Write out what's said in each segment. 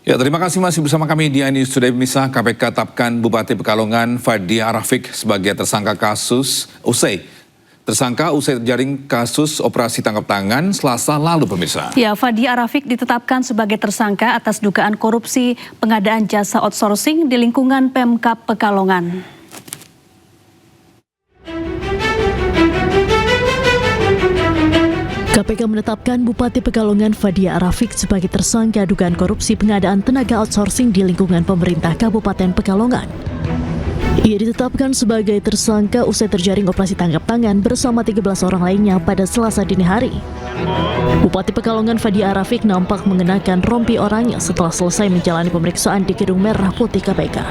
Ya, terima kasih masih bersama kami di News Today. Pemirsa, KPK tetapkan Bupati Pekalongan Fadia Arafik sebagai tersangka usai terjaring kasus operasi tangkap tangan Selasa lalu, pemirsa. Ya, Fadia Arafik ditetapkan sebagai tersangka atas dugaan korupsi pengadaan jasa outsourcing di lingkungan Pemkab Pekalongan. KPK menetapkan Bupati Pekalongan Fadia Arafik sebagai tersangka dugaan korupsi pengadaan tenaga outsourcing di lingkungan pemerintah Kabupaten Pekalongan. Ia ditetapkan sebagai tersangka usai terjaring operasi tangkap tangan bersama 13 orang lainnya pada Selasa dini hari. Bupati Pekalongan Fadia Arafik nampak mengenakan rompi oranye setelah selesai menjalani pemeriksaan di Gedung Merah Putih KPK.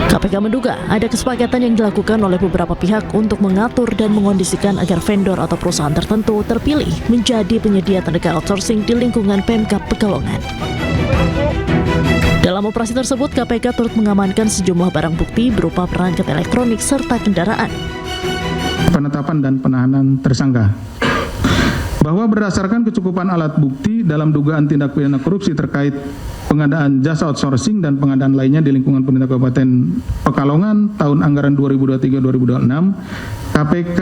KPK menduga ada kesepakatan yang dilakukan oleh beberapa pihak untuk mengatur dan mengondisikan agar vendor atau perusahaan tertentu terpilih menjadi penyedia tenaga outsourcing di lingkungan Pemkab Pekalongan. Dalam operasi tersebut, KPK turut mengamankan sejumlah barang bukti berupa perangkat elektronik serta kendaraan. Penetapan dan penahanan tersangka. Bahwa berdasarkan kecukupan alat bukti dalam dugaan tindak pidana korupsi terkait pengadaan jasa outsourcing dan pengadaan lainnya di lingkungan pemerintah Kabupaten Pekalongan tahun anggaran 2023-2026, KPK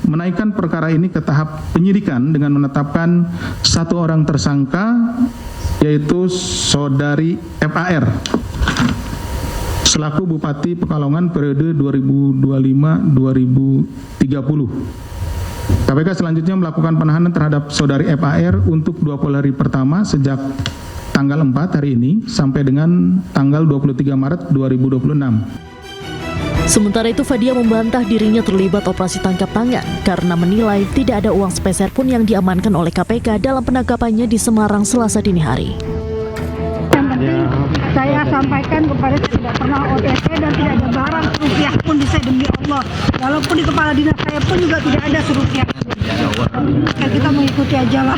menaikkan perkara ini ke tahap penyidikan dengan menetapkan satu orang tersangka, yaitu Saudari FAR selaku Bupati Pekalongan periode 2025-2030. KPK selanjutnya melakukan penahanan terhadap Saudari FAR untuk 20 hari pertama sejak tanggal 4 hari ini sampai dengan tanggal 23 Maret 2026. Sementara itu, Fadia membantah dirinya terlibat operasi tangkap tangan karena menilai tidak ada uang sepeser pun yang diamankan oleh KPK dalam penangkapannya di Semarang Selasa dini hari. Yang penting saya sampaikan kepada tidak pernah OTT dan tidak ada barang serupiah pun di saya, demi Allah. Walaupun di kepala dinas saya pun juga tidak ada serupiah. Kita mengikuti aja lah.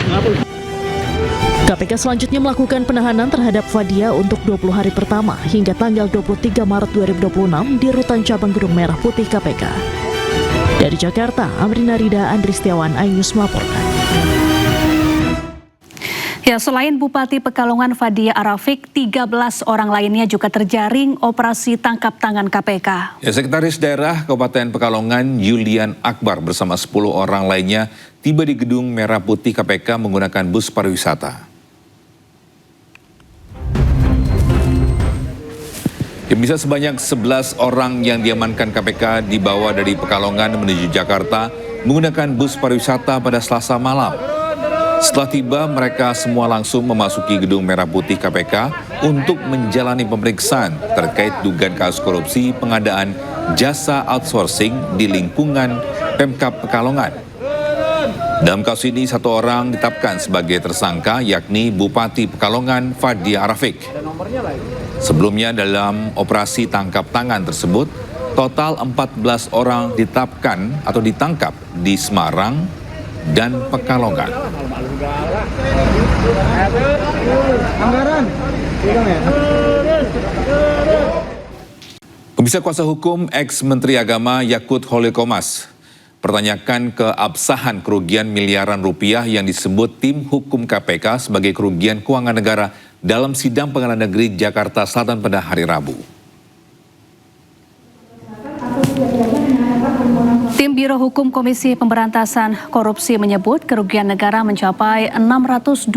KPK selanjutnya melakukan penahanan terhadap Fadia untuk 20 hari pertama hingga tanggal 23 Maret 2026 di Rutan Cabang Gedung Merah Putih KPK. Dari Jakarta, Amrina Rida, Andri Setiawan, iNews melaporkan. Ya, selain Bupati Pekalongan Fadia Arafik, 13 orang lainnya juga terjaring operasi tangkap tangan KPK. Ya, Sekretaris Daerah Kabupaten Pekalongan Yulian Akbar bersama 10 orang lainnya tiba di Gedung Merah Putih KPK menggunakan bus pariwisata. Ya, bisa sebanyak 11 orang yang diamankan KPK dibawa dari Pekalongan menuju Jakarta menggunakan bus pariwisata pada Selasa malam. Setelah tiba, mereka semua langsung memasuki Gedung Merah Putih KPK untuk menjalani pemeriksaan terkait dugaan kasus korupsi pengadaan jasa outsourcing di lingkungan Pemkab Pekalongan. Dalam kasus ini, satu orang ditetapkan sebagai tersangka, yakni Bupati Pekalongan Fadia Arafik. Sebelumnya dalam operasi tangkap tangan tersebut, total 14 orang ditetapkan atau ditangkap di Semarang dan Pekalongan. Pemirsa, kuasa hukum ex-Menteri Agama Yakut Holil Qomas pertanyakan keabsahan kerugian miliaran rupiah yang disebut tim hukum KPK sebagai kerugian keuangan negara dalam sidang Pengadilan Negeri Jakarta Selatan pada hari Rabu. Tim Biro Hukum Komisi Pemberantasan Korupsi menyebut kerugian negara mencapai 622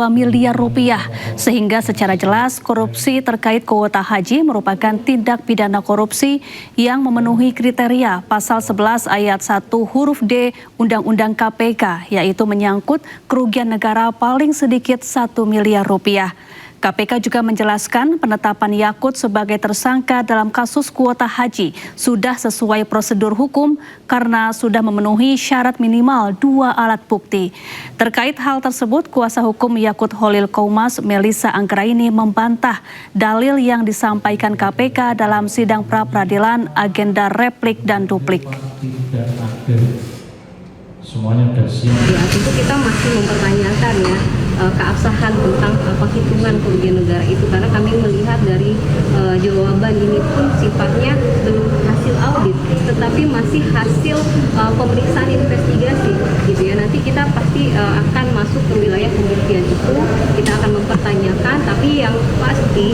miliar rupiah, sehingga secara jelas korupsi terkait kuota haji merupakan tindak pidana korupsi yang memenuhi kriteria pasal 11 ayat 1 huruf D Undang-Undang KPK, yaitu menyangkut kerugian negara paling sedikit 1 miliar rupiah. KPK juga menjelaskan penetapan Yakut sebagai tersangka dalam kasus kuota haji sudah sesuai prosedur hukum karena sudah memenuhi syarat minimal 2 alat bukti. Terkait hal tersebut, kuasa hukum Yakut Holil Qomas Melissa Anggraini membantah dalil yang disampaikan KPK dalam sidang pra-peradilan agenda replik dan duplik. Semuanya sudah siap. Ya, tentu kita masih mempertanyakan ya keabsahan tentang penghitungan kerugian negara itu, karena kami melihat dari jawaban ini pun sifatnya belum hasil audit, tetapi masih hasil pemeriksaan investigasi gitu ya. Nanti kita pasti akan masuk ke wilayah pembuktian itu, kita akan mempertanyakan, tapi yang Pati,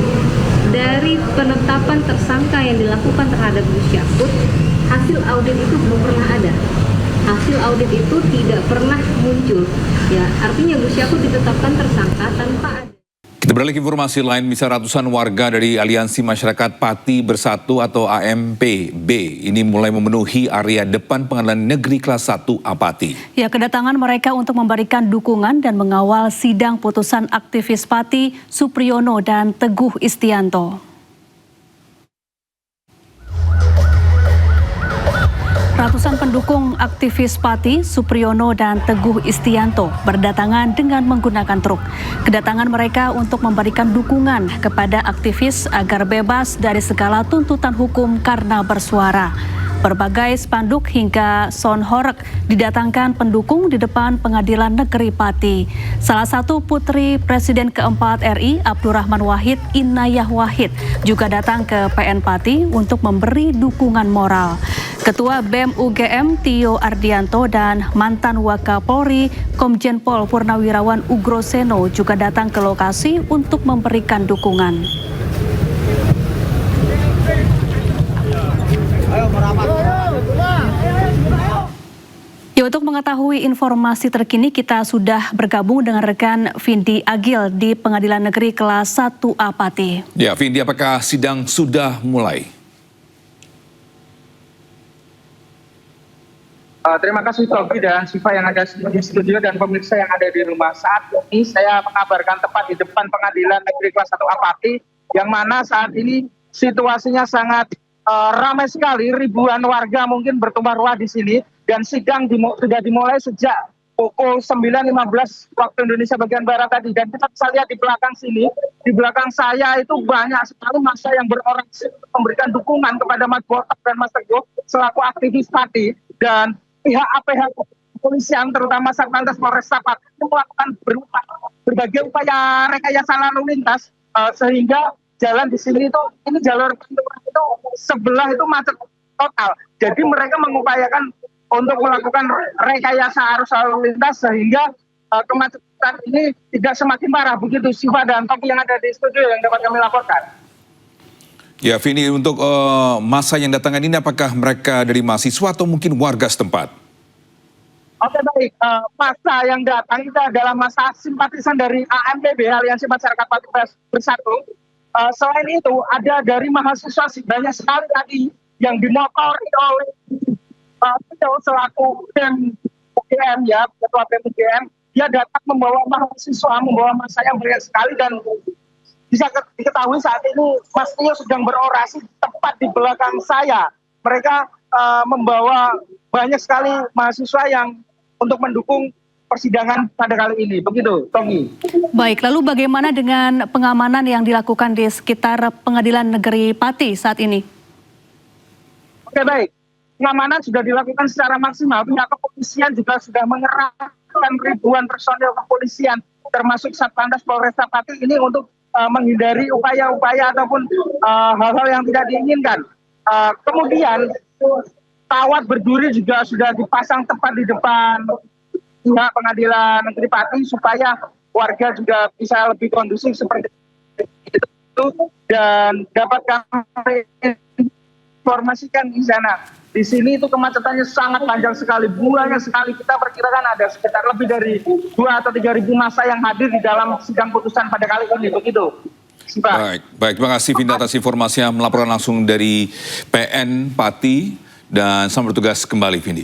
dari penetapan tersangka yang dilakukan terhadap Gus Yakut, hasil audit itu belum pernah ada. Hasil audit itu tidak pernah muncul. Ya, artinya Gus Yakut ditetapkan tersangka tanpa ada. Kita beralih ke informasi lain, misalnya ratusan warga dari Aliansi Masyarakat Pati Bersatu atau AMPB ini mulai memenuhi area depan Pengadilan Negeri Kelas 1 Pati. Ya, kedatangan mereka untuk memberikan dukungan dan mengawal sidang putusan aktivis Pati, Supriyono dan Teguh Istianto. Ratusan pendukung aktivis Pati, Supriyono dan Teguh Istianto berdatangan dengan menggunakan truk. Kedatangan mereka untuk memberikan dukungan kepada aktivis agar bebas dari segala tuntutan hukum karena bersuara. Berbagai spanduk hingga sound horeg didatangkan pendukung di depan Pengadilan Negeri Pati. Salah satu putri Presiden keempat RI, Abdurrahman Wahid, Inayah Wahid, juga datang ke PN Pati untuk memberi dukungan moral. Ketua BEM UGM Tio Ardianto dan mantan Wakapolri Komjen Pol Purnawirawan Ugroseno juga datang ke lokasi untuk memberikan dukungan. Ya, untuk mengetahui informasi terkini kita sudah bergabung dengan rekan Vindi Agil di Pengadilan Negeri Kelas 1A Pati. Ya, Vindi, apakah sidang sudah mulai? Terima kasih Togi dan Siva yang ada di studio dan pemirsa yang ada di rumah. Saat ini saya mengabarkan tepat di depan Pengadilan Negeri Kelas 1A Pati, yang mana saat ini situasinya sangat ramai sekali, ribuan warga mungkin bertumpah ruah di sini, dan sidang sudah dimulai sejak pukul 9.15 waktu Indonesia bagian Barat tadi. Dan kita bisa lihat di belakang sini, di belakang saya itu banyak sekali massa yang berorasi memberikan dukungan kepada Mas Botak dan Mas Teguh selaku aktivis Pati, dan pihak APH kepolisian terutama Satlantas Polresta Pati melakukan berbagai upaya rekayasa lalu lintas sehingga jalan di sini itu, ini jalur itu sebelah itu macet total. Jadi mereka mengupayakan untuk melakukan rekayasa arus lalu lintas sehingga kemacetan ini tidak semakin parah. Begitu Siva dan Toki yang ada di studio yang dapat kami laporkan. Ya, Vini, untuk massa yang datang ini apakah mereka dari mahasiswa atau mungkin warga setempat? Oke, baik, massa yang datang itu adalah massa simpatisan dari AMPB, Aliansi Masyarakat Pati Bersatu. Selain itu ada dari mahasiswa banyak sekali tadi yang dimotori oleh selaku BEM UGM, ya, ketua BEM UGM. Dia datang membawa mahasiswa, membawa massa yang banyak sekali, dan bisa diketahui saat ini Mas Tio sedang berorasi tepat di belakang saya. Mereka membawa banyak sekali mahasiswa yang untuk mendukung persidangan pada kali ini. Begitu, Togi. Baik, lalu bagaimana dengan pengamanan yang dilakukan di sekitar Pengadilan Negeri Pati saat ini? Oke, baik. Pengamanan sudah dilakukan secara maksimal. Pihak kepolisian juga sudah mengerahkan ribuan personil kepolisian, termasuk Satlantas Polresta Pati ini untuk menghindari upaya-upaya ataupun hal-hal yang tidak diinginkan. Kemudian kawat berduri juga sudah dipasang tepat di depan pihak Pengadilan Negeri Pati supaya warga juga bisa lebih kondusif seperti itu, dan dapat kami informasikan di sana. Di sini itu kemacetannya sangat panjang sekali, banyak sekali. Kita perkirakan ada sekitar lebih dari 2 atau 3.000 massa yang hadir di dalam sidang putusan pada kali ini. Begitu. Baik, terima kasih Vindi atas informasinya, melaporkan langsung dari PN Pati, dan selamat bertugas kembali, Vindi.